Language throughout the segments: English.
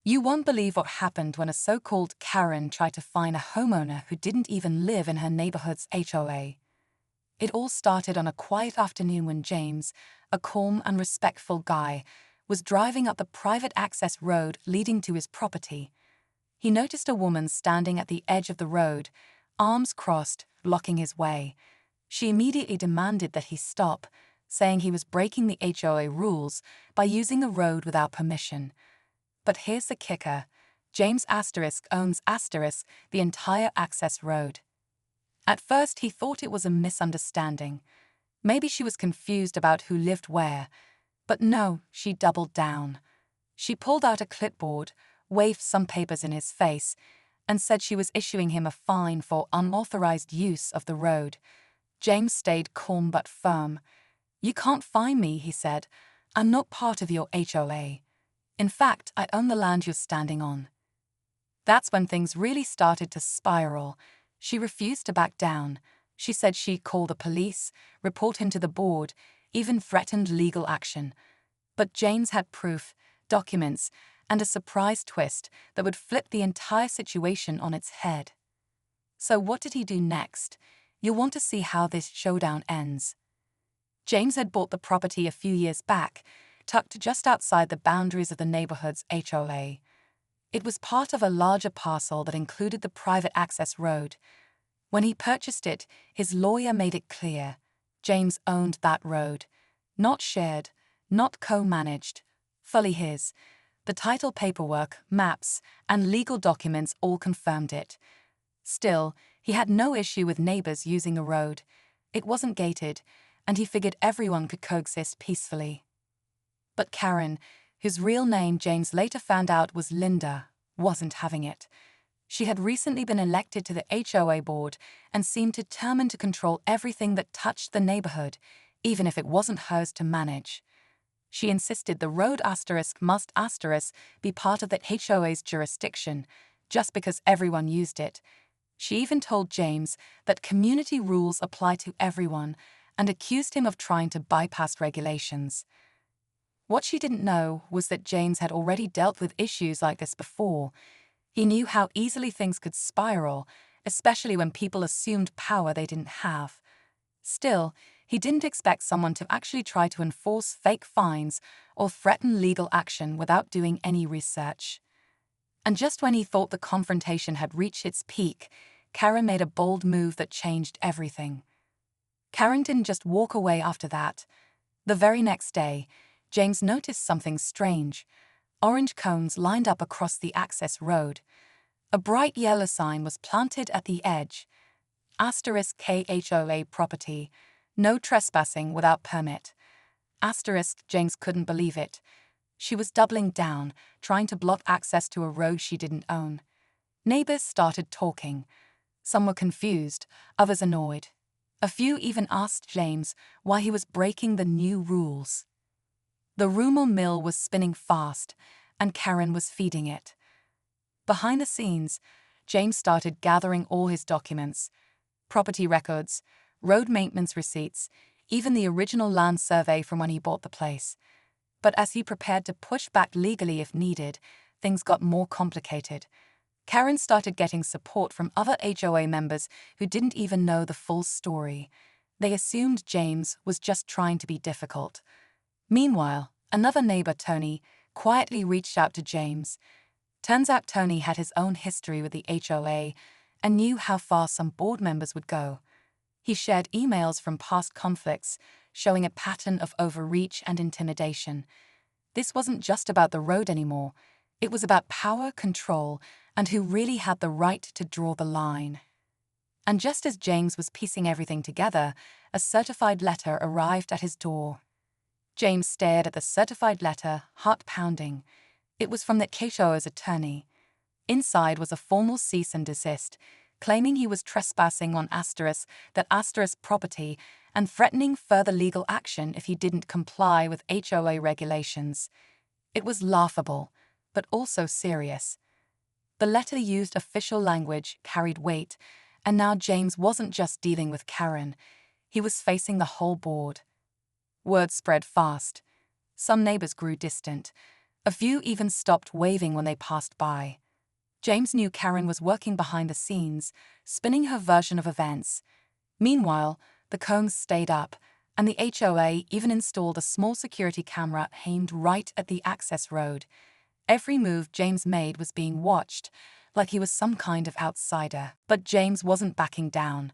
You won't believe what happened when a so-called Karen tried to fine a homeowner who didn't even live in her neighborhood's HOA. It all started on a quiet afternoon when James, a calm and respectful guy, was driving up the private access road leading to his property. He noticed a woman standing at the edge of the road, arms crossed, blocking his way. She immediately demanded that he stop, saying he was breaking the HOA rules by using the road without permission. But here's the kicker. James owns the entire access road. At first, he thought it was a misunderstanding. Maybe she was confused about who lived where. But no, she doubled down. She pulled out a clipboard, waved some papers in his face, and said she was issuing him a fine for unauthorized use of the road. James stayed calm but firm. "You can't fine me," he said. "I'm not part of your HOA. In fact, I own the land you're standing on." That's when things really started to spiral. She refused to back down. She said she'd call the police, report him to the board, even threatened legal action. But James had proof, documents, and a surprise twist that would flip the entire situation on its head. So what did he do next? You'll want to see how this showdown ends. James had bought the property a few years back, tucked just outside the boundaries of the neighborhood's HOA. It was part of a larger parcel that included the private access road. When he purchased it, his lawyer made it clear. James owned that road. Not shared, not co-managed, fully his. The title paperwork, maps, and legal documents all confirmed it. Still, he had no issue with neighbors using the road. It wasn't gated, and he figured everyone could coexist peacefully. But Karen, whose real name James later found out was Linda, wasn't having it. She had recently been elected to the HOA board and seemed determined to control everything that touched the neighborhood, even if it wasn't hers to manage. She insisted the road must be part of the HOA's jurisdiction, just because everyone used it. She even told James that community rules apply to everyone and accused him of trying to bypass regulations. What she didn't know was that James had already dealt with issues like this before. He knew how easily things could spiral, especially when people assumed power they didn't have. Still, he didn't expect someone to actually try to enforce fake fines or threaten legal action without doing any research. And just when he thought the confrontation had reached its peak, Karen made a bold move that changed everything. Karen didn't just walk away after that. The very next day, James noticed something strange. Orange cones lined up across the access road. A bright yellow sign was planted at the edge. *KHOA property. No trespassing without permit. James couldn't believe it. She was doubling down, trying to block access to a road she didn't own. Neighbors started talking. Some were confused, others annoyed. A few even asked James why he was breaking the new rules. The rumor mill was spinning fast, and Karen was feeding it. Behind the scenes, James started gathering all his documents, property records, road maintenance receipts, even the original land survey from when he bought the place. But as he prepared to push back legally if needed, things got more complicated. Karen started getting support from other HOA members who didn't even know the full story. They assumed James was just trying to be difficult. Meanwhile, another neighbor, Tony, quietly reached out to James. Turns out Tony had his own history with the HOA and knew how far some board members would go. He shared emails from past conflicts, showing a pattern of overreach and intimidation. This wasn't just about the road anymore. It was about power, control, and who really had the right to draw the line. And just as James was piecing everything together, a certified letter arrived at his door. James stared at the certified letter, heart pounding. It was from the HOA's attorney. Inside was a formal cease and desist, claiming he was trespassing on that property and threatening further legal action if he didn't comply with HOA regulations. It was laughable, but also serious. The letter used official language, carried weight, and now James wasn't just dealing with Karen. He was facing the whole board. Word spread fast. Some neighbors grew distant. A few even stopped waving when they passed by. James knew Karen was working behind the scenes, spinning her version of events. Meanwhile, the cones stayed up, and the HOA even installed a small security camera aimed right at the access road. Every move James made was being watched, like he was some kind of outsider. But James wasn't backing down.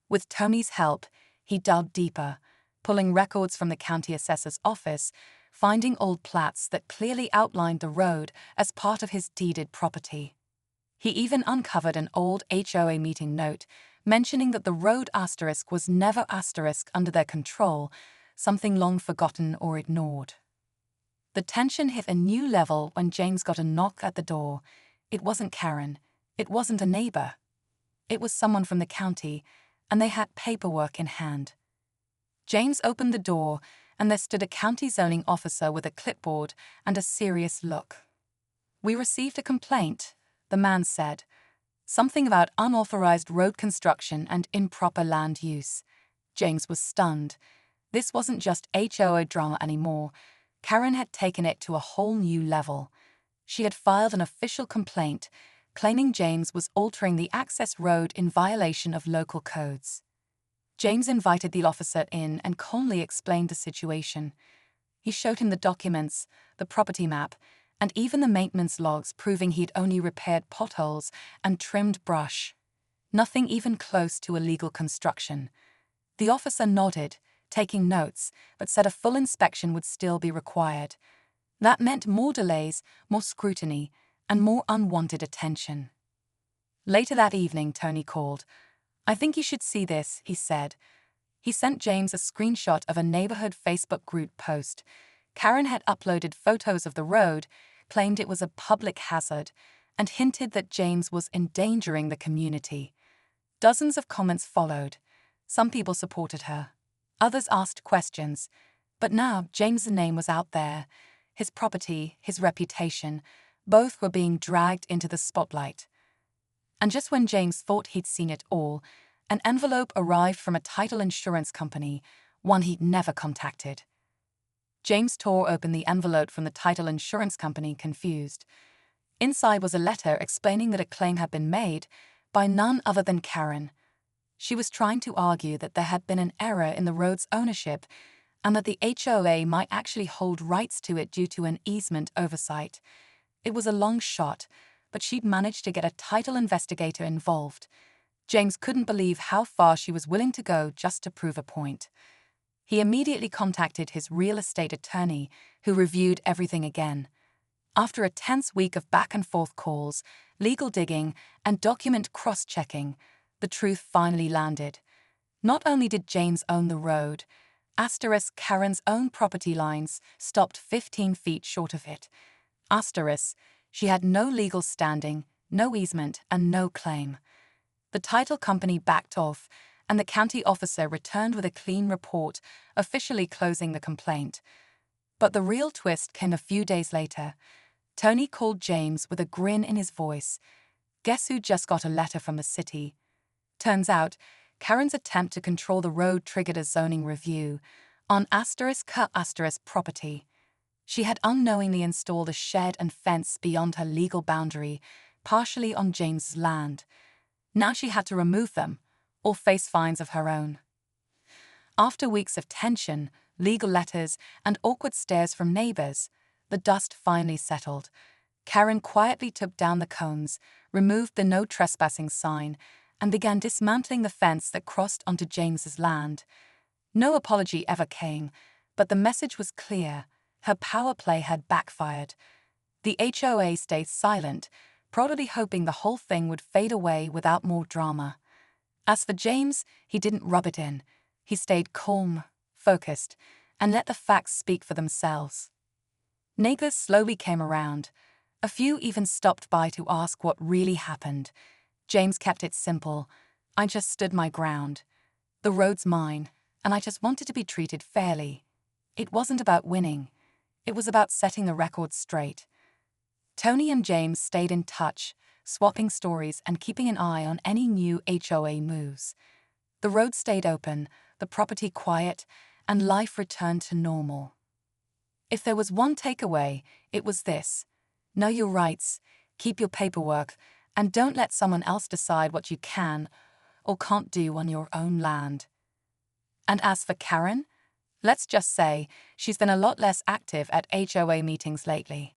With Tony's help, he dug deeper, pulling records from the county assessor's office, finding old plats that clearly outlined the road as part of his deeded property. He even uncovered an old HOA meeting note mentioning that the road asterisk was never asterisk under their control, something long forgotten or ignored. The tension hit a new level when James got a knock at the door. It wasn't Karen. It wasn't a neighbor. It was someone from the county, and they had paperwork in hand. James opened the door, and there stood a county zoning officer with a clipboard and a serious look. "We received a complaint," the man said. "Something about unauthorized road construction and improper land use." James was stunned. This wasn't just HOA drama anymore. Karen had taken it to a whole new level. She had filed an official complaint, claiming James was altering the access road in violation of local codes. James invited the officer in and calmly explained the situation. He showed him the documents, the property map, and even the maintenance logs proving he'd only repaired potholes and trimmed brush. Nothing even close to illegal construction. The officer nodded, taking notes, but said a full inspection would still be required. That meant more delays, more scrutiny, and more unwanted attention. Later that evening, Tony called. "I think you should see this," he said. He sent James a screenshot of a neighborhood Facebook group post. Karen had uploaded photos of the road, claimed it was a public hazard, and hinted that James was endangering the community. Dozens of comments followed. Some people supported her. Others asked questions. But now James' name was out there. His property, his reputation, both were being dragged into the spotlight. And just when James thought he'd seen it all, an envelope arrived from a title insurance company, one he'd never contacted. James tore open the envelope from the title insurance company, confused. Inside was a letter explaining that a claim had been made by none other than Karen. She was trying to argue that there had been an error in the road's ownership and that the HOA might actually hold rights to it due to an easement oversight. It was a long shot, but she'd managed to get a title investigator involved. James couldn't believe how far she was willing to go just to prove a point. He immediately contacted his real estate attorney, who reviewed everything again. After a tense week of back-and-forth calls, legal digging, and document cross-checking, the truth finally landed. Not only did James own the road, Karen's own property lines stopped 15 feet short of it. She had no legal standing, no easement, and no claim. The title company backed off, and the county officer returned with a clean report, officially closing the complaint. But the real twist came a few days later. Tony called James with a grin in his voice. Guess who just got a letter from the city? Turns out, Karen's attempt to control the road triggered a zoning review on her property. She had unknowingly installed a shed and fence beyond her legal boundary, partially on James's land. Now she had to remove them, or face fines of her own. After weeks of tension, legal letters, and awkward stares from neighbors, the dust finally settled. Karen quietly took down the cones, removed the no trespassing sign, and began dismantling the fence that crossed onto James's land. No apology ever came, but the message was clear. Her power play had backfired. The HOA stayed silent, probably hoping the whole thing would fade away without more drama. As for James, he didn't rub it in. He stayed calm, focused, and let the facts speak for themselves. Neighbors slowly came around. A few even stopped by to ask what really happened. James kept it simple. "I just stood my ground. The road's mine, and I just wanted to be treated fairly. It wasn't about winning. It was about setting the record straight." Tony and James stayed in touch, swapping stories and keeping an eye on any new HOA moves. The road stayed open, the property quiet, and life returned to normal. If there was one takeaway, It was this: know your rights, keep your paperwork, and don't let someone else decide what you can or can't do on your own land. And as for Karen, let's just say she's been a lot less active at HOA meetings lately.